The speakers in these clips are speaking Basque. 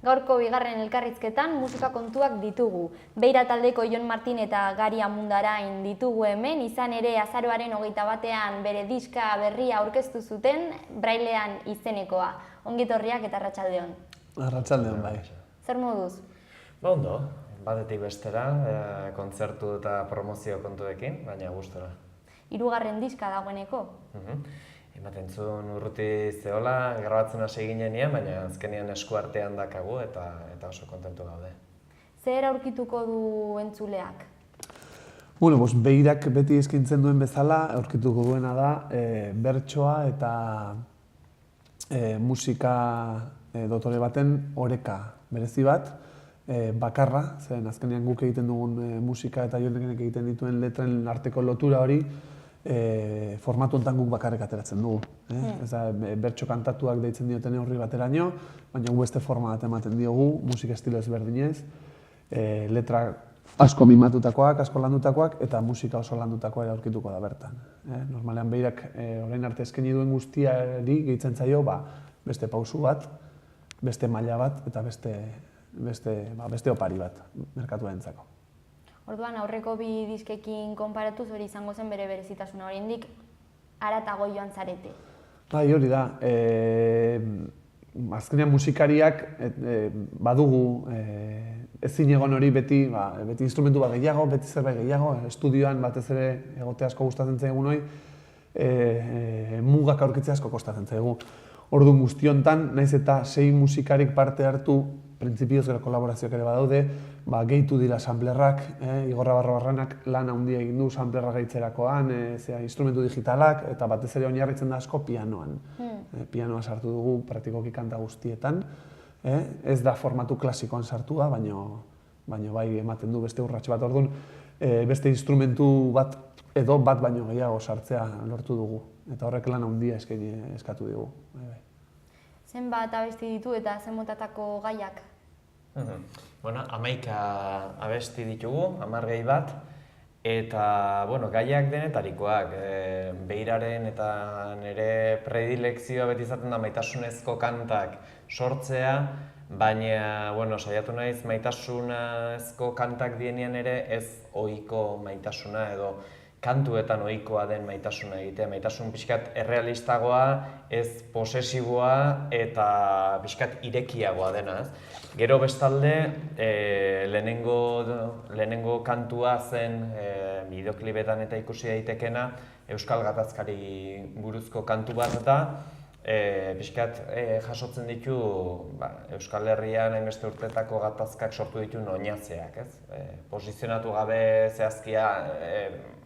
Gaurko bigarren elkarrizketan musika kontuak ditugu. Beira taldeko Jon Martin eta Gari Amundarain ditugu hemen, izan ere azaroaren 21ean bere diska berria aurkeztu zuten, Brailean izenekoa. Ongitorriak eta arratsaldeon. Arratsaldeon bai. Zer moduz? Ondo, batetik bestera, kontzertu eta promozio kontuekin, baina gustora. Hirugarren diska dagoeneko. Ematen zuen urruti zehola, grabatzen hasi ginenean, baina azkenean eskuartean dakagu eta oso kontentu gaude. Zer aurkituko du entzuleak? Beirak beti eskaintzen duen bezala, aurkituko duena da bertsoa eta musika dotore baten oreka berezi bat, bakarra, zeren azkenean guk egiten dugun musika eta Jonenek egiten dituen letren arteko lotura hori, formatu honetan guk bakarrik ateratzen dugu. Ez da, bertso kantatuak deitzen dioten horri bateraino, baina gu beste forma bat ematen diogu, musika estilo ezberdinez, letra asko mimatutakoak, asko landutakoak, eta musika oso landutakoa ere aurkituko da bertan. Normalean Beirak orain arte eskaini duen guztiari gehitzen zaio beste pausu bat, beste maila bat eta beste opari bat merkatuarentzako. Orduan, aurreko bi diskekin konparatuz hori izango zen bere berezitasuna, oraindik haratago joan zarete. Bai, hori da. Azkenean musikariak badugu ezin egon hori beti instrumentu bat gehiago, beti zerbait gehiago, estudioan batez ere egote asko gustatzen zaigun hori, mugak aurkitzea asko kostatzen zaigu. Orduan guzti hontan, naiz eta 6 musikarik parte hartu, printzipioz gero kolaborazioak ere badaude, gehitu dira samplerrak, Igorra Barranak lan handia egin du samplerrak gehitzerakoan, instrumentu digitalak, eta batez ere oinarritzen da asko pianoan. Pianoa sartu dugu praktikoki kanta guztietan, ez da formatu klasikoan sartua, baina bai ematen du beste urrats bat. Orduan, beste instrumentu bat edo bat baino gehiago sartzea lortu dugu, eta horrek lan handia eskatu digu. Zenbat abesti ditu eta zen motatako gaiak? 11 abesti ditugu, 10 gehi bat, eta gaiak denetarikoak. Beiraren eta nire predilekzioa beti izaten da maitasunezko kantak sortzea, baina saiatu naiz maitasunezko kantak dienean ere ez ohiko maitasuna edo kantuetan ohikoa den maitasuna egitea. Maitasun pixkat errealistagoa, ez posesiboa eta pixkat irekiagoa dena. Gero bestalde, lehenengo kantua zen bideoklipetan eta ikusi daitekena Euskal Gatazkari buruzko kantu bat da, pixkat jasotzen ditu Euskal Herrian hainbeste urtetako gatazkak sortu ditu oinazeak. Posizionatu gabe zehazkia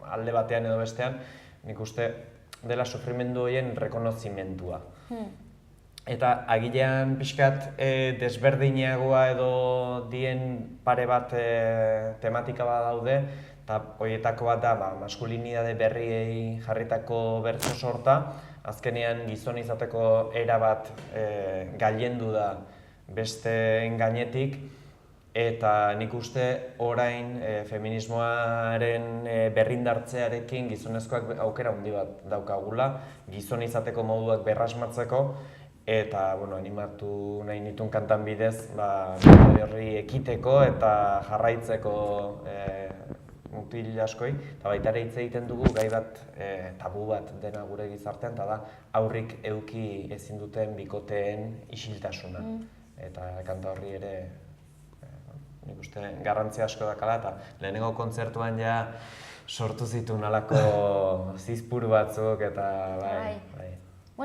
alde batean edo bestean, nik uste dela sufrimendu horien rekonozimendua. Eta agilean pixkat desberdinagoa edo dien pare bat tematika bat daude, eta horietako bat da maskulinidade berriei jarritako bertso sorta, azkenean gizon izateko erabat gailendu da besteen gainetik, eta nik uste orain feminismoaren berrindartzearekin gizonezkoak aukera handi bat daukagula, gizon izateko moduak berrasmatzeko, eta animatu nahi nituen kantan bidez horri ekiteko eta jarraitzeko mutil askoi, eta baita ere hitz egiten dugu gai bat tabu bat dena gure gizartean, eta da aurrik eduki ezin duten bikoteen isiltasuna. Eta kanta horri ere nik uste garrantzia asko dakala, eta lehenengo kontzertuan ja sortu zituen alako zizpuru batzuk, eta bai.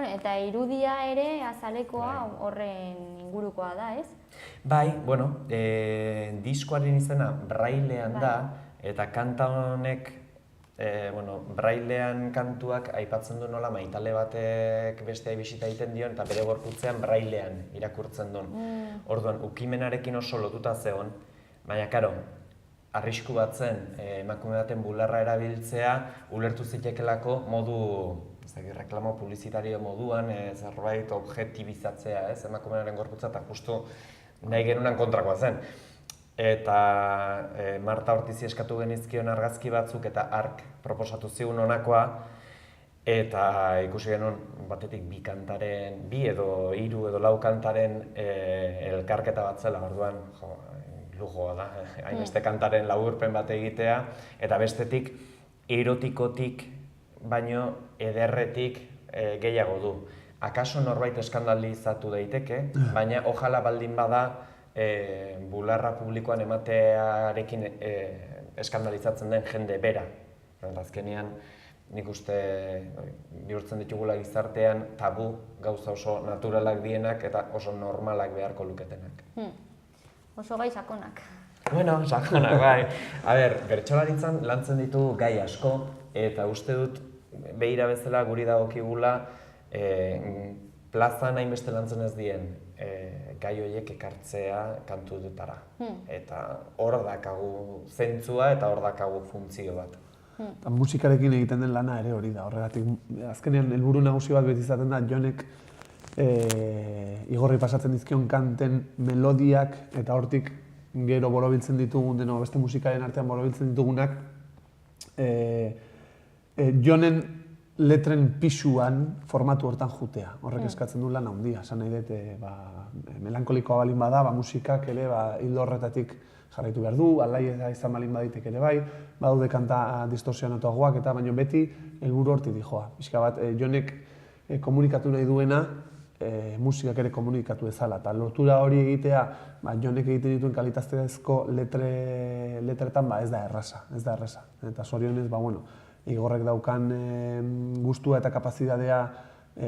Eta irudia ere azalekoa horren ingurukoa da, ez? Bai, diskoaren izena Brailean da, eta kanta honek, Brailean kantuak aipatzen du nola maitale batek besteai bisita egiten dion, eta bere gorputzean Brailean irakurtzen duen. Orduan, ukimenarekin oso lotuta zegoen, baina, karo, arrisku bat zen emakume baten bularra erabiltzea, ulertu zitekelako modu reklamo publizitario moduan, zerbait objektibizatzea, emakumearen gorputza, eta justu nahi genunan kontrakoa zen. Eta Marta Ortizi eskatu genizkion argazki batzuk eta hark proposatu zigun honakoa, Eta ikusi genuen batetik bi edo hiru edo lau kantaren elkarketa bat zela, orduan lujoa da, hainbeste kantaren laburpen bat egitea, eta bestetik erotikotik baino ederretik gehiago du. Akaso norbait eskandalizatu daiteke, baina ojala baldin bada bularra publikoan ematearekin eskandalizatzen den jende bera. Azkenean, nik uste bihurtzen ditugula gizartean tabu gauza oso naturalak dienak eta oso normalak beharko luketenak. Oso gai sakonak. Bueno, sakonak, bai. A ber, bertsolaritzan lantzen ditugu gai asko eta uste dut behira bezala guri dagokigula plazan hainbeste lantzen ez dien gai horiek ekartzea kantu dutara. Eta hor dakagu zentzua eta hor dakagu funtzio bat. Musikarekin egiten den lana ere hori da, horregatik azkenean helburu nagusi bat beti izaten da Jonek igorri pasatzen dizkion kanten melodiak eta hortik gero borobiltzen ditugun, beste musikaren artean borobiltzen ditugunak Jonen letren pisuan formatu hortan jutea. Horrek eskatzen du lan handia, esan nahi dut melankolikoa balin bada, musikak ere hildo horretatik jarraitu behar du, alai izan balin baditek ere bai, badaude kanta distorsionatuagoak eta baino beti helburu hortik dijoa. Pixka bat, Jonek komunikatu nahi duena, musikak ere komunikatu ezala. Eta lotura hori egitea, Jonek egiten dituen kalitatezko letretan ez da erraza. Eta zorionez, Igorrek daukan gustua eta kapazitatea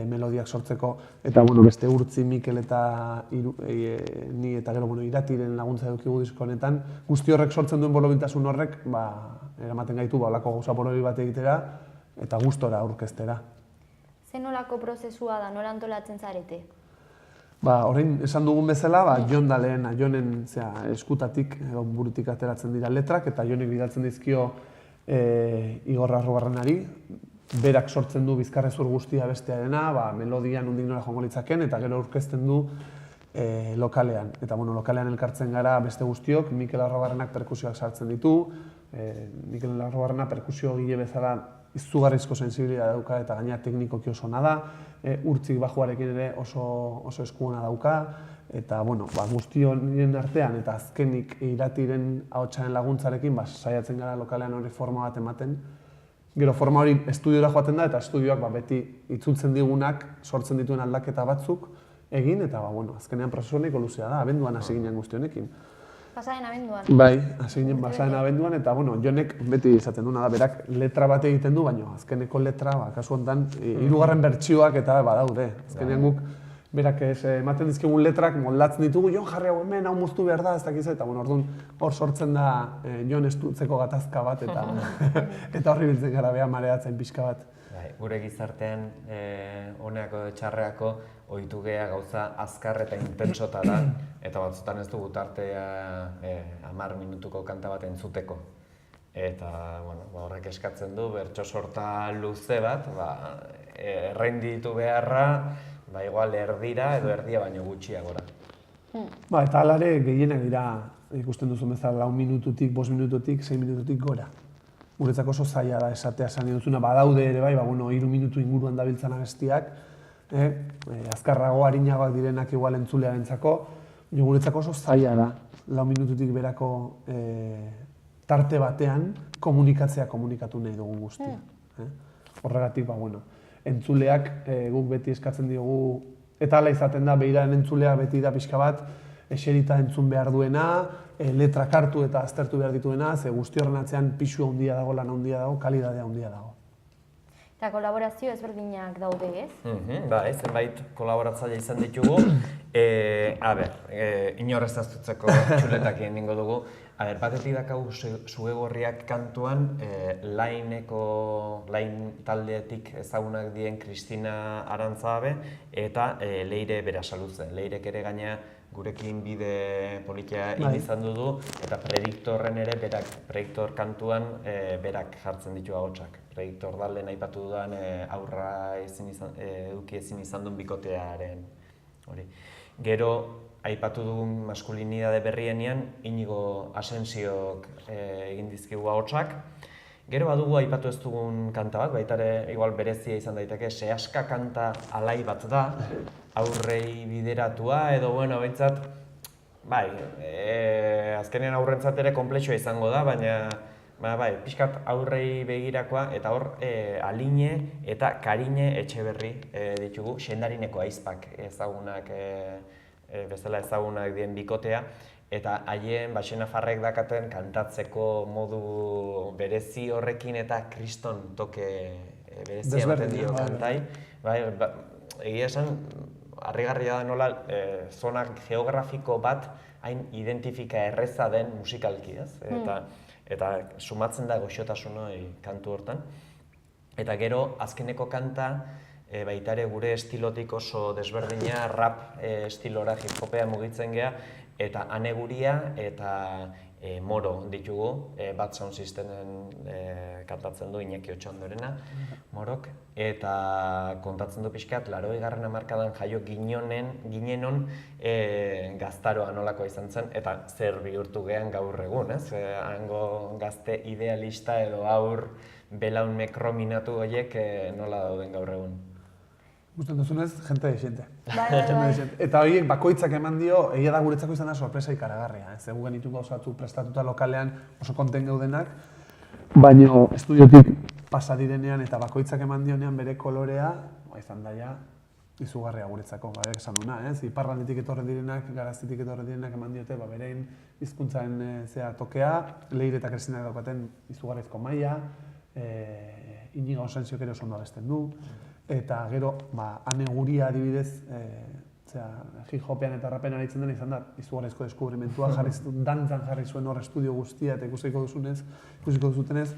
melodiak sortzeko, eta beste Urtzi, Mikel eta ni eta gero Iratiren laguntza edukigu disko honetan, guzti horrek sortzen duen borobiltasun horrek eramaten gaitu holako gauza borobil bat egitera eta gustora aurkeztera. Zer nolako prozesua da, nola antolatzen zarete? Orain esan dugun bezala, Jon da lehena, Jonen eskutatik edo burutik ateratzen dira letrak eta Jonek bidaltzen dizkio Igor Arrugarrenari, berak sortzen du bizkarrezur guztia bestearena, melodian nondik nora joango litzaken, eta gero aurkezten du lokalean. Eta lokalean elkartzen gara beste guztiok, Mikel Arrugarrenak perkusioak sartzen ditu, Mikel Arrugarrena perkusio gile bezala izugarrizko sensibilitatea dauka eta gainera teknikoki oso ona da, Urtzik bajuarekin ere oso eskuona dauka, eta guzti horien artean eta azkenik Iratiren ahotsaren laguntzarekin saiatzen gara lokalean hori forma bat ematen. Gero forma hori estudiora joaten da eta estudioak beti itzultzen digunak sortzen dituen aldaketa batzuk egin eta azkenean prozesu honeko luzea da, abenduan hasi ginen guzti honekin. Pasaden abenduan? Bai, hasi ginen pasaden abenduan eta Jonek beti izaten duena da, berak letra bat egiten du, baina azkeneko letra, kasu honetan, 3. bertsioak eta badaude. Azkenean guk berak ematen dizkigun letrak moldatzen ditugu, Jon jarri hau hemen, hau moztu behar da, ez dakiz, eta orduan hor sortzen da Jon estutzeko gatazka bat eta horri biltzen gara beha mareatzen pixka bat. Gure gizartean honeako txarreako ohitu gea gauza azkar eta intentsota da eta batzutan ez dugu tartea 10 minutuko kanta bat entzuteko. Eta horrek eskatzen du bertso sorta luze bat, errenditu beharra, igual erdira edo erdia baino gutxiagora. Eta alare gehienak dira ikusten duzu bezala 4 minututik, 5 minututik, 6 minututik gora. Guretzako oso zaila da esatea esan duzuna, badaude ere 3 minutu inguruan dabiltzan abestiak, azkarrago, arinagoak direnak igual entzulearentzako, guretzako oso zaila da 4 minututik berako tarte batean komunikatu nahi dugun guztia. Horregatik, entzuleak guk beti eskatzen diogu, eta hala izaten da, behiraren entzulea beti da pixka bat, eserita entzun behar duena, letrak hartu eta aztertu behar dituena, ze guzti horren atzean pisu handia dago, lan handia dago, kalidadea handia dago. Eta kolaborazio ezberdinak daude, ez? Zenbait kolaboratzaile izan ditugu. Inorrez aztutzeko txuletak egin ningo dugu. Batetik dakagu Sugegorriak kantuan Lain taldeetik ezagunak dien Kristina Arantzabe eta Leire Berasaluze. Leirek ere gaina gurekin bide politia izan du eta Prediktorren ere Prediktor kantuan berak jartzen ditu ahotsak. Prediktor da lehen aipatu dudan aurra eduki ezin izan duen bikotearen hori. Gero aipatu dugun maskulinidade berrienean Inigo Asensiok egin dizkigu ahotsak. Gero badugu aipatu ez dugun kanta bat, baita ere igual berezia izan daiteke, sehaska kanta alai bat da, aurrei bideratua edo bueno, behintzat, bai, azkenean aurrentzat ere konplexua izango da, baina bai, pixkat aurrei begirakoa eta hor Aline eta Karine Etxeberri ditugu, Sendarineko aizpak ezagunak, bezala ezagunak dien bikotea, eta haien Baxenafarrek dakaten kantatzeko modu berezi horrekin eta kriston toke berezia ematen dio kantai. Egia esan, harrigarria da nola zona geografiko bat hain identifika erreza den musikalki, ez? Eta sumatzen da goxotasun hori kantu hortan. Eta gero, azkeneko kanta, baita ere gure estilotik oso desberdina, rap estilora hip-hopea mugitzen gea, eta Ane Guria eta Moro ditugu, Bad Sound Systenen kantatzen du Iñaki Otxandorena, Morok, eta kontatzen du pixkat, 80. hamarkadan jaio ginenon gaztaroa nolakoa izan zen, eta zer bihurtu gean gaur egun, ez? Hango gazte idealista edo aur belaun mekrominatu horiek nola dauden gaur egun. Gusten duzunez, jente desiente. Bai. Eta horiek bakoitzak eman dio, egia da guretzako izan da sorpresa ikaragarria. Ez egu genitu gauza batzuk prestatuta lokalean oso konten geudenak, baina estudiotik pasa direnean eta bakoitzak eman dionean bere kolorea, izan da ja, izugarria guretzako, esan duna, ez? Iparraldetik etorri direnak, Garaztetik etorri direnak eman diote, berein hizkuntzaren tokea, Leire eta Kristinak daukaten izugarrizko maila, Inigo Osentziok ere oso ondo abesten du, eta gero, Ane Guria adibidez, hip-hopean eta rapean aritzen dena izan da, izugarrizko deskubrimentua, dantzan jarri zuen hor estudio guztia, eta ikusiko duzutenez,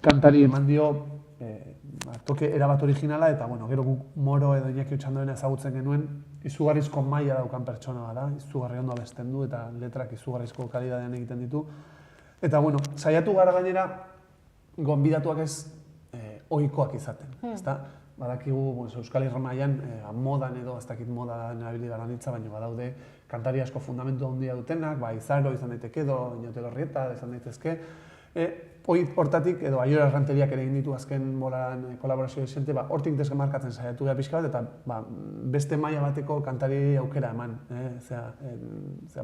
kantari eman dio toke erabat originala, eta gero guk Moro edo Iñaki Otxandorena ezagutzen genuen, izugarrizko maila daukan pertsona da, izugarri ondo abesten du, eta letrak izugarrizko kalidadean egiten ditu. Eta saiatu gara gainera, gonbidatuak ez ohikoak izaten, ezta? Badakigu Euskal Herri mailan modan edo, ez dakit moda nabili gara nitza, baina badaude kantari asko fundamentu handia dutenak, Izaro izan daiteke edo, Inote Lorrieta izan daitezke. Hortatik, edo Aiora Erranteriak ere egin ditu azken bolan kolaborazio esente, hortik desmarkatzen saiatu gara pixka bat, eta beste maila bateko kantari aukera eman,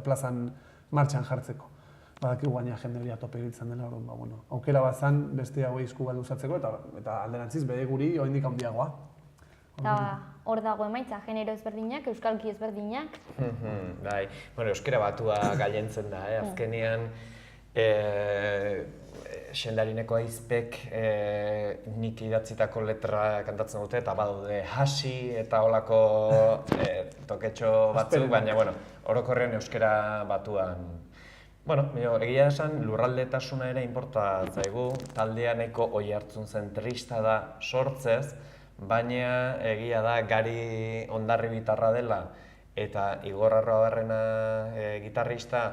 plazan martxan jartzeko. Badakigu gaina jende hori atope egiten dela, aukera bat zan beste hauei esku bat luzatzeko, eta alderantziz bere guri oraindik handiagoa. Eta hor dago emaitza, genero ezberdinak, euskalki ezberdinak. Bai, euskara batua gailentzen da, azkenean Sendarineko aizpek nik idatzitako letra kantatzen dute, eta badaude hasi eta holako toketxo batzuk, baina orokorrean euskara batuan. Egia esan, lurraldetasuna ere inporta zaigu, taldeaneko oi hartzun zen trista da sortzez, baina egia da Gari Ondarri bitarra dela eta Igor Arroabarrena gitarrista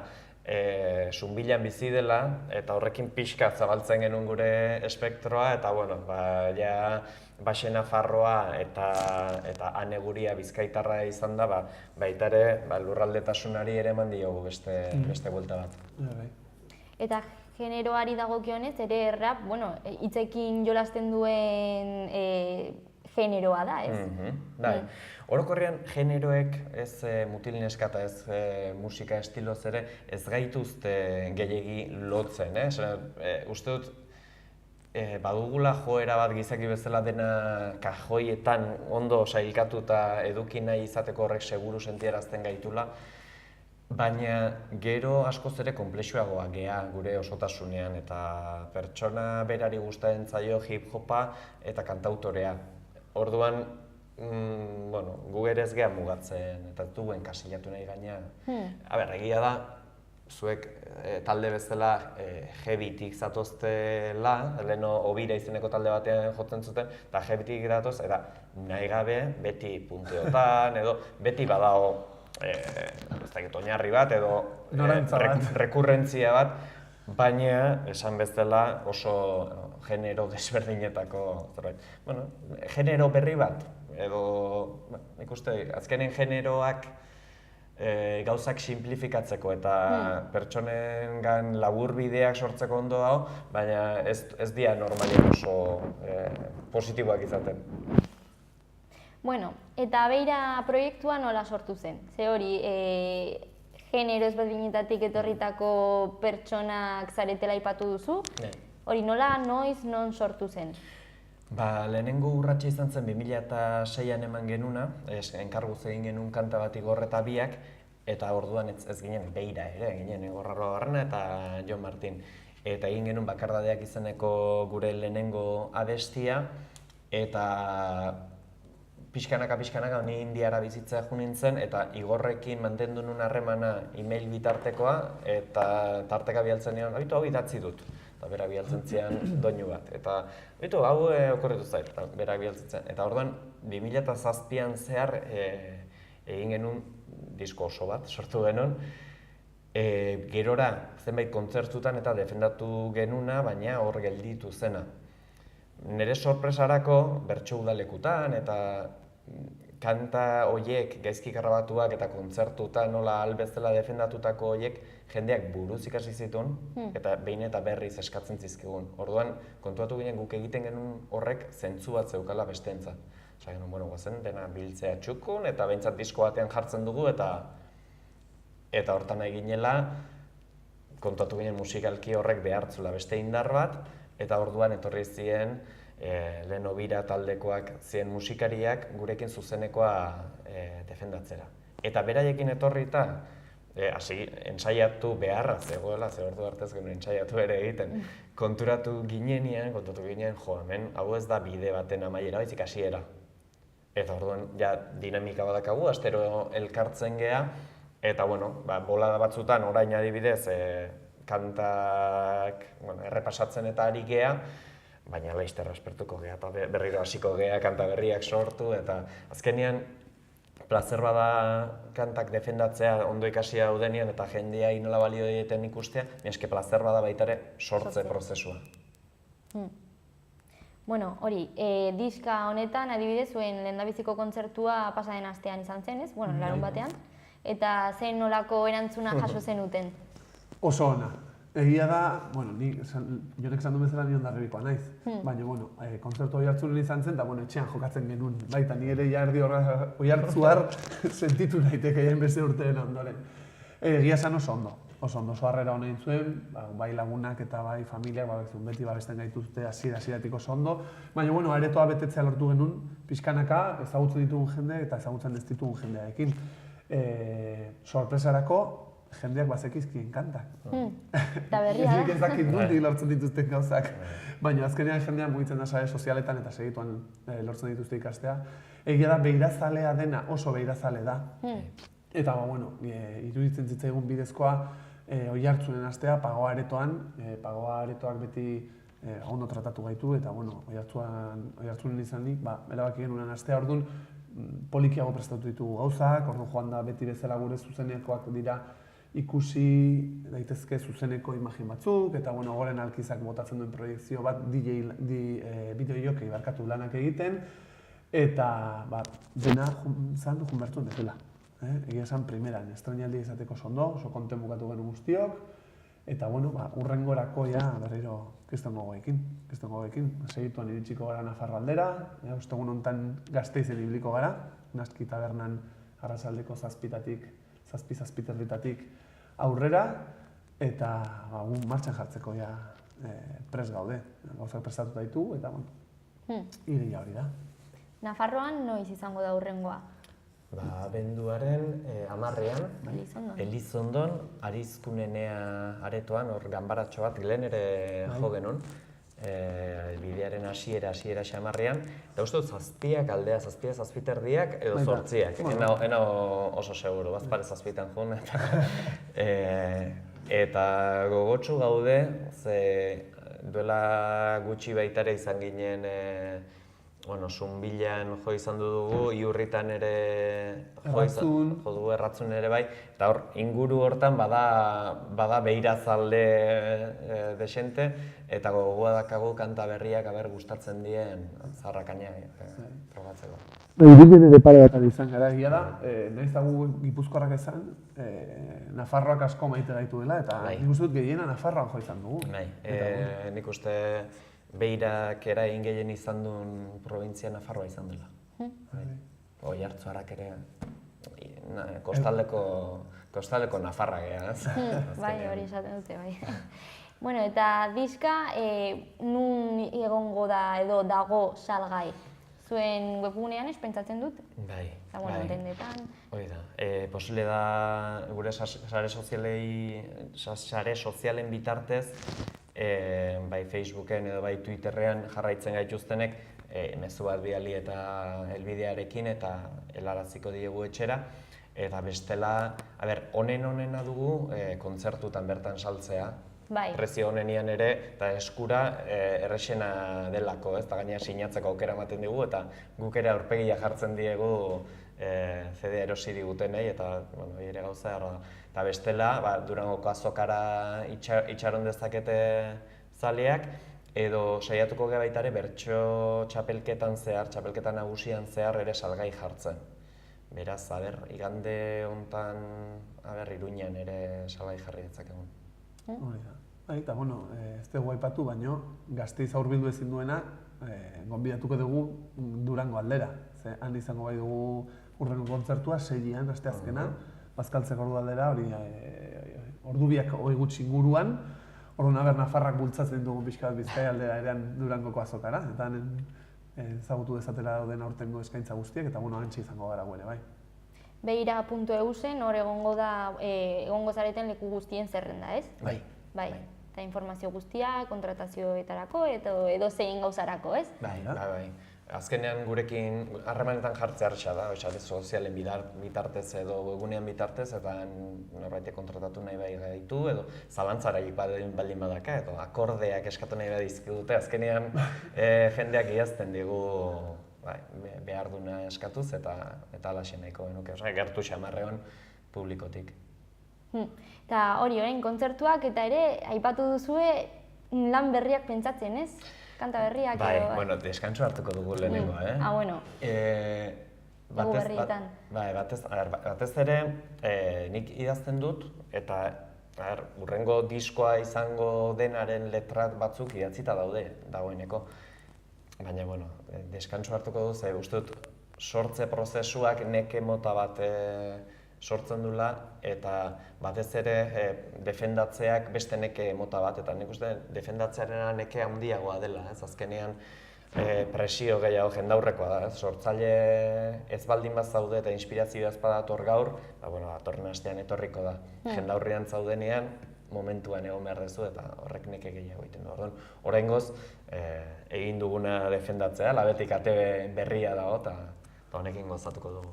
Zunbilan bizi dela, eta horrekin pixka zabaltzen genuen gure espektroa, eta Baxenafarroa eta Ane Guria Bizkaitarra izan da, baita ere lurraldetasunari ere eman diogu beste buelta bat. Eta generoari dagokionez ere rap, hitzekin jolasten duen generoa da, ez? Bai. Orokorrean generoek ez mutil neska eta ez musika estiloz ere ez gaituzte gehiegi lotzen, uste dut badugula joera bat gizaki bezala dena kajoietan ondo sailkatu eta eduki nahi izateko horrek seguru sentiarazten gaitula, baina gero askoz ere konplexuagoa gea gure osotasunean eta pertsona berari gustatzen zaio hip-hopa eta kantautorea. Orduan, gu ere ez geha mugatzen eta ez duen kasillatu nahi gaina. Egia da, zuek talde bezala heavytik zatoztela, leheno Obira izeneko talde batean jotzen zuten, eta heavytik datoz, eta nahi gabe beti punteotan, edo beti badago oinarri bat, edo rekurrentzia bat, baina esan bezala oso genero desberdinetako zerbait. Genero berri bat, edo nik uste, azkenen generoak gauzak simplifikatzeko eta pertsonengan labur bideak sortzeko ondo dago, baina ez dira normalien oso positiboak izaten. Bueno, eta beira proiektua nola sortu zen? Ze hori, genero ezberdinetatik etorritako pertsonak zaretela aipatu duzu? Hori nola, noiz, non sortu zen? Lehenengo urratsa izan zen 2006an eman genuna, enkarguz egin genuen kanta bat Igor eta biak, eta orduan ez ginen beira ere, ginen Igor Arruabarrena eta Jon Martin. Eta egin genuen Bakardadeak izeneko gure lehenengo abestia, eta pixkanaka ni Indiara bizitzea jo nintzen, eta Igorrekin mantendu nuen harremana email bitartekoa, eta tarteka bialtzen nion, hau idatzi dut. Eta berak bialtzen zian doinu bat. Eta hau okorritu zait, eta berak bialtzen zian. Eta orduan, 2007an zehar egin genuen disko oso bat, sortu genuen. Gerora zenbait kontzertutan eta defendatu genuna, baina hor gelditu zena. Nire sorpresarako bertso udalekutan eta kanta horiek gaizki grabatuak eta kontzertutan nola albezela defendatutako horiek jendeak buruz ikasi zituen eta behin eta berriz eskatzen zizkigun. Orduan, kontuatu ginen guk egiten genuen horrek zentzu bat zeukala besteentzat. Osa genuen, guazen dena biltzea txukun eta behintzat disko batean jartzen dugu eta hortan eginela kontuatu ginen musikalki horrek behartzula beste indar bat eta orduan etorri ziren Leno Bira taldekoak ziren musikariak gurekin zuzenekoa defendatzera. Eta beraiekin etorrita, ensaiatu beharra zegoela, ze ordu hartez genuen ensaiatu ere egiten, kontatu ginen, hemen hau ez da bide baten amaiera, baizik hasiera. Eta orduan, ja, dinamika badakagu, astero elkartzen gea, eta, bolada batzutan, orain adibidez, kantak errepasatzen eta ari gea, baina laizter aspertuko gea, eta berriro hasiko gea, kanta berriak sortu, eta azkenean plazer bada kantak defendatzea ondo ikasia daudenean eta jendea inola balio egiten ikustea, eske plazer bada baita ere sortze prozesua. Bueno, hori, diska honetan adibidez zuen lehendabiziko kontzertua pasa den astean izan zen, ez? Bueno, larun batean. Eta zein nolako erantzuna jaso zenuten? Oso ona. Egia da, jonek esan du bezala nion darribikoa naiz. Baina, kontzertu Oiartzunen izan zen, eta etxean jokatzen genuen. Baita, ni ere jardi Oiartzuar sentitu naiteke beste urteen ondoren. Egia esan oso ondo. Oso harrera honein zuen, bai lagunak eta bai familiak, beti babesten gaituzte hasieratik oso ondo. Baina, aretoa betetzea lortu genuen, pixkanaka ezagutzen ditugun jende eta ezagutzen ez ditugun jendearekin. Sorpresarako, jendeak bazekizkien kantak. Eta berria da. Ez dakit nondik lortzen dituzten gauzak. Baina azkenean jendean mugitzen da sare sozialetan eta segituan lortzen dituzte ikastea. Egia da, beirazalea dena oso beirazale da. Eta, iruditzen zitzaigun bidezkoa Oiartzunen astea, Pagoa Aretoan. Pagoa Aretoak beti ondo tratatu gaitu eta, Oiartzunen izanik, erabaki genuen astea. Orduan, polikiago prestatu ditugu gauzak, orduan joan da beti bezala gure zuzenekoak dira ikusi daitezke zuzeneko imagin batzuk, eta Goren Alkizak botatzen duen proiektzio bat bideo-jokei barkatu lanak egiten, eta dena zan du junbertuen bezala. Egia esan primeran, estrenaldi izateko ondo, oso konten bukatu genuen guztiok, eta urrengorako berriro kriston gogoekin. Segituan iritsiko gara Nafarro aldera, ostegun honetan Gasteizen ibiliko gara, Naski tabernan arratsaldeko 7-zazpiterritatik aurrera, eta martxan jartzeko prest gaude. Gauzak prestatuta ditugu, eta ireia hori da. Nafarroan noiz izango da hurrengoa? Abenduaren 10ean, Elizondon, Arizkunenea aretoan, hor ganbaratxo bat, Glen ere jo genuen, bidearen hasiera xamarrean, eta uste dut aldea zazpiterdiak edo 8ak, ena oso seguru, bazpare zazpitan joan, eta gogotsu gaude, ze duela gutxi baitare izan ginen Zunbilan jo izan dugu, Iurritan ere jo dugu, Erratzun ere bai, eta hor, inguru hortan bada beirazalde desente, eta gogoa dakagu kanta berriak gustatzen dien zarrakaina probatzeko. Ibilbide ere pare bat izan gara egia da, nahiz dago Gipuzkoarrak esan, Nafarroak asko maite gaitu dela, eta nik uste dut gehiena Nafarroan jo izan dugu. Nik uste Beirak eragin gehien izan duen provintzia Nafarroa izan dela. Oiartzuarrak ere kostaldeko Nafarra geha, ez? Bai, hori esaten dute, bai. Bueno, eta diska nun egongo da edo dago salgai? Zuen webgunean pentsatzen dut? Bai. Eta, bueno, dendetan. Hori da. Posible da gure sare sozialen bitartez, bai Facebooken edo bai Twitterrean jarraitzen gaituztenek mezu bat bidali eta helbidearekin eta helaraziko diegu etxera. Eta bestela, onena dugu kontzertutan bertan saltzea. Prezio honenian ere, eta eskura errexena delako, eta gaina sinatzeko aukera ematen digu, eta guk ere aurpegia jartzen diegu CD erosi digutenei, eta ere gauza erra da. Eta bestela, Durangoko azokara itxaron dezakete zaleak, edo saiatuko gara baita ere bertso txapelketan zehar, txapelketan nagusian zehar ere salgai jartzen. Beraz, igande hontan, Iruñan ere salgai jarri ditzakegun. Eta, ez dugu aipatu, baina Gasteiz aurbildu ezin duena gonbidatuko dugu Durango aldera. Han izango bai dugu hurrengo kontzertua, 6ean, asteazkena, bazkaltzeko ordu aldera, ordu biak hogei gutxi inguruan, orduan Nafarrak bultzatzen dugu pixka bat Bizkaia aldera erean Durangoko azokara, eta ezagutu dezatela dauden aurtengo eskaintza guztiak, eta hantxe izango gara guere, bai. Beira.eu zen, hor egongo zareten leku guztien zerrenda, ez? Bai. Eta informazio guztia, kontratazioetarako edo zein gauzarako, ez? Bai. Azkenean gurekin harremanetan jartzea hartza da, sozialen bitartez edo webgunean bitartez, eta norbaitek kontratatu nahi bai gaitu, edo zalantzara baldin badaka, edo akordeak eskatu nahi bai dizkidute, azkenean jendeak idazten digu behar duna eskatuz eta alaxe nahiko genuke, gertu xamarreon publikotik. Eta hori, orain kontzertuak eta ere aipatu duzue lan berriak pentsatzen, ez? Kanta berriak edo... Bai, deskantzua hartuko dugu lehenengoa, bueno. Dugu berrietan. Batez ere, nik idazten dut, eta hurrengo diskoa izango denaren letrat batzuk idatzita dagoeneko. Baina, deskantzua hartuko du, ze uste dut sortze prozesuak neke mota bat sortzen dula, eta batez ere defendatzeak beste neke mota bat, eta nik uste defendatzearen neke handiagoa dela, ez azkenean presio gehiago jendaurrekoa da, sortzaile ez baldin bat zaude eta inspirazioa ez badator gaur, datorren astean etorriko da. Jendaurrean zaudenean, momentuan egon behar dezu eta horrek neke gehiago egiten du. Oraingoz, egin duguna defendatzea, labetik ate berria dago eta honekin gozatuko dugu.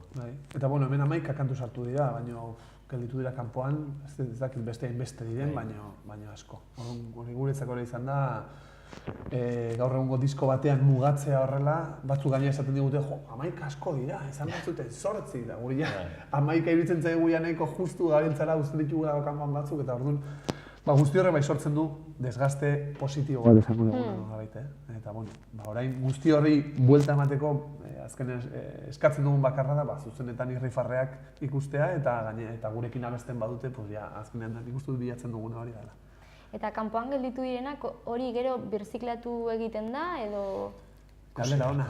Eta hemen 11 kantu sartu dira, baina gelditu dira kanpoan, ez dakit beste diren, baina asko. Hori guretzako ere izan da, gaur egungo disko batean mugatzea horrela, batzuk gaina esaten digute, 11 asko dira, esan batzute 8 da, guri ja, 11 iruditzen zaigu nahiko justu gabiltzara uzten ditugula kanpoan batzuk, eta orduan, guzti horre bai sortzen du desgaste positibo bat esango dugu gabaite. Eta orain guzti horri buelta emateko azkenean eskatzen dugun bakarra da, zuzenetan irrifarreak ikustea eta gurekin abesten badute, azkenean nik uste dut bilatzen duguna hori dela. Eta kanpoan gelditu direnak hori gero birziklatu egiten da edo... Galdera ona.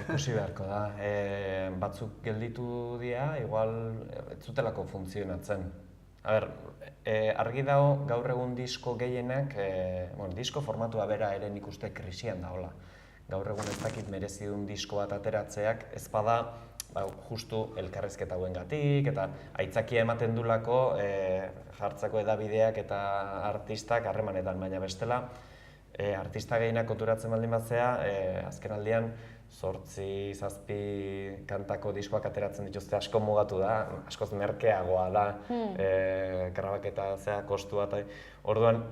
Ikusi beharko da. Batzuk gelditu dira, igual ez zutelako funtzionatzen. Argi dago gaur egun disko gehienak, disko formatua bera ere nik uste krisian dagoela. Gaur egun ez dakit merezi duen disko bat ateratzeak, ez bada justu elkarrezketa hauengatik eta aitzakia ematen dulako jartzeko edabideak eta artistak harremanetan, baina bestela artista gehienak konturatzen baldin batzea, azken aldian 8-7 kantako diskoak ateratzen dituzte asko mugatu da, askoz merkeagoa da, grabaketa kostua eta orduan,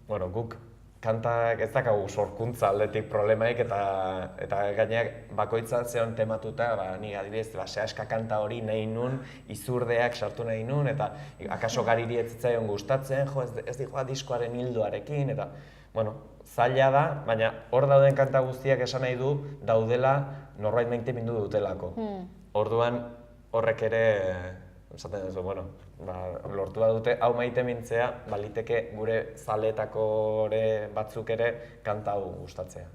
guk kantak ez dakagu sorkuntza aldetik problemaik eta gaineak bakoitza zeon tematuta, ni adibidez, sehaska kanta hori nahi nun, izurdeak sartu nahi nun, eta akaso gariri ez zitzaion gustatzen, ez dihoa diskoaren hildoarekin, eta, bueno, zaila da, baina hor dauden kanta guztiak esan nahi du daudela norbait maite mindu dutelako. Orduan horrek ere, esaten duzu, bueno, lortu dute hau maite mintzea, baliteke gure zaleetako batzuk ere kanta hau gustatzea.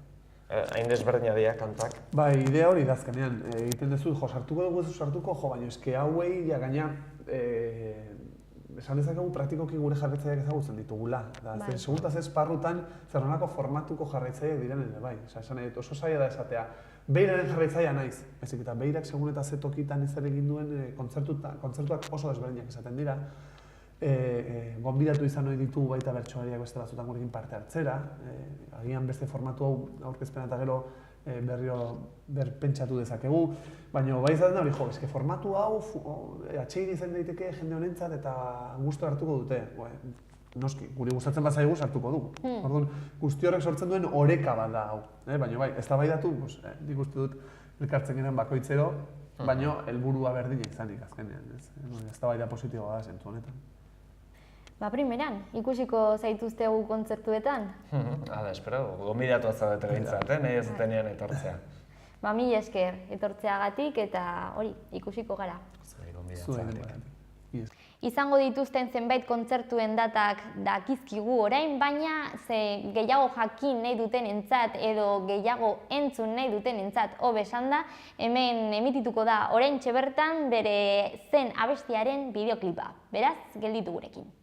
Hain desberdina dira kantak. Bai, idea hori dazkenean, egiten duzu, sartuko dugu ez sartuko, baina eske hauei, gaina, esan dezakegu praktikoki gure jarraitzaileak ezagutzen ditugula. Segurtaz ez parrutan, zer nolako formatuko jarraitzaileak diren ere, bai. Esan oso zaila da esatea, Beiraren jarraitzailea naiz. Ezik eta Beirak segun eta ze tokitan ezer egin duen kontzertuak oso desberdinak izaten dira. Gonbidatu izan ohi ditugu baita bertsolariak beste batzutan gurekin parte hartzera. Agian beste formatu hau aurkezpena eta gero berriro berpentsatu dezakegu. Baina bai izaten da hori, eske formatu hau atsegin izan daiteke jende honentzat eta gustu hartuko dute. Noski, guri gustatzen bazaigu sartuko dugu. Orduan, guzti horrek sortzen duen oreka bat da hau. Baina bai, eztabaidatu, nik uste dut elkartzen giren bakoitzero, baina helburua berdina izanik azkenean. Eztabaida positiboa da zentzu honetan. Primeran, ikusiko zaituztegu kontzertuetan? Hala, espero, gonbidatu zaudete behintzat, nahi ez dutenean etortzea. Mila esker etortzeagatik eta hori, ikusiko gara. Izango dituzten zenbait kontzertuen datak dakizkigu orain, baina gehiago jakin nahi duten entzat edo gehiago entzun nahi duten entzat hobe esan da, hemen emitituko da oraintxe bertan bere zen abestiaren bideoklipa. Beraz, gelditu gurekin.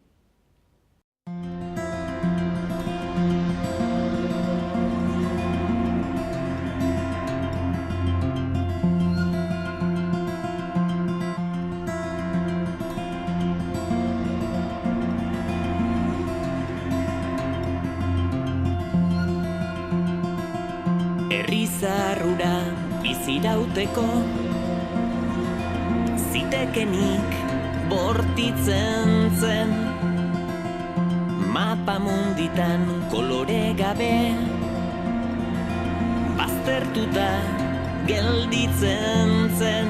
Herrizarrura bizirauteko zitekenik bortitzen zen, mapa munditan kolore gabe baztertuta gelditzen zen,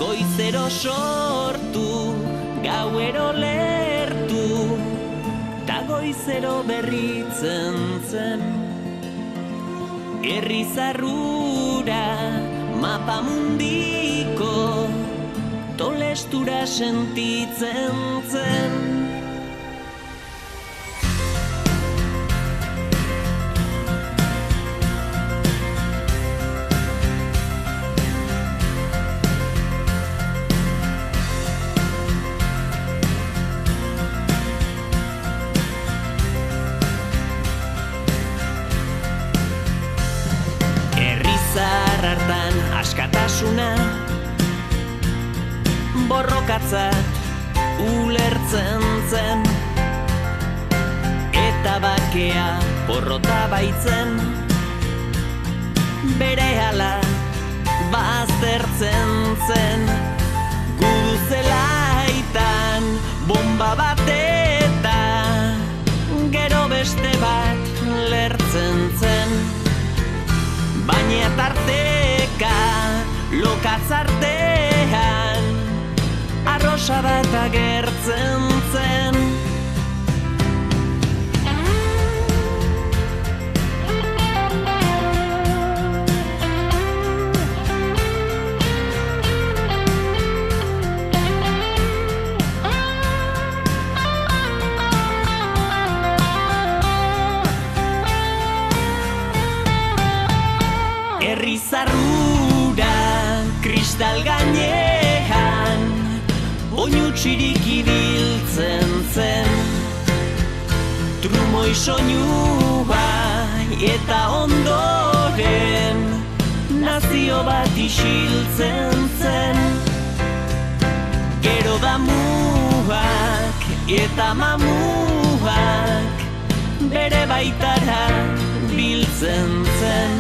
goizero sortu, gauero lertu, ta goizero berritzen zen. Herrizarrura mapa mundiko tolestura sentitzen zen. Hartan askatasuna borrokatzat ulertzen zen, eta bakea porrota baitzen, berehala baztertzen zen. Gudu zelaitan bomba bat eta gero beste bat lertzen zen, baina tarteka lokatzartean arrosa bat agertzen zen. Herrizarrura kristal gainean oinutsirik ibiltzen zen, trumoi soinua eta ondoren nazio bat isiltzen zen. Gero damuak eta mamuak bere baitara biltzen zen.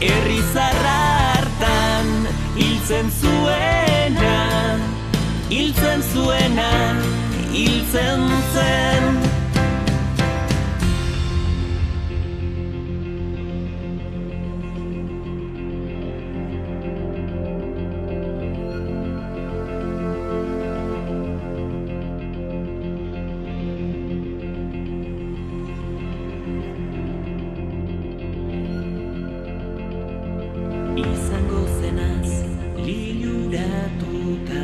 Herrizarra hartan hiltzen zuena, hiltzen zuena, hiltzen zen. izango zenaz liluratuta.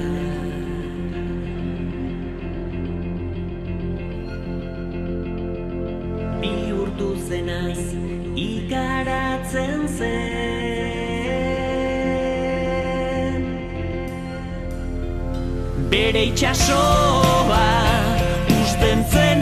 Bihurtu zenaz ikaratzen zen, bere itxasoa usten zen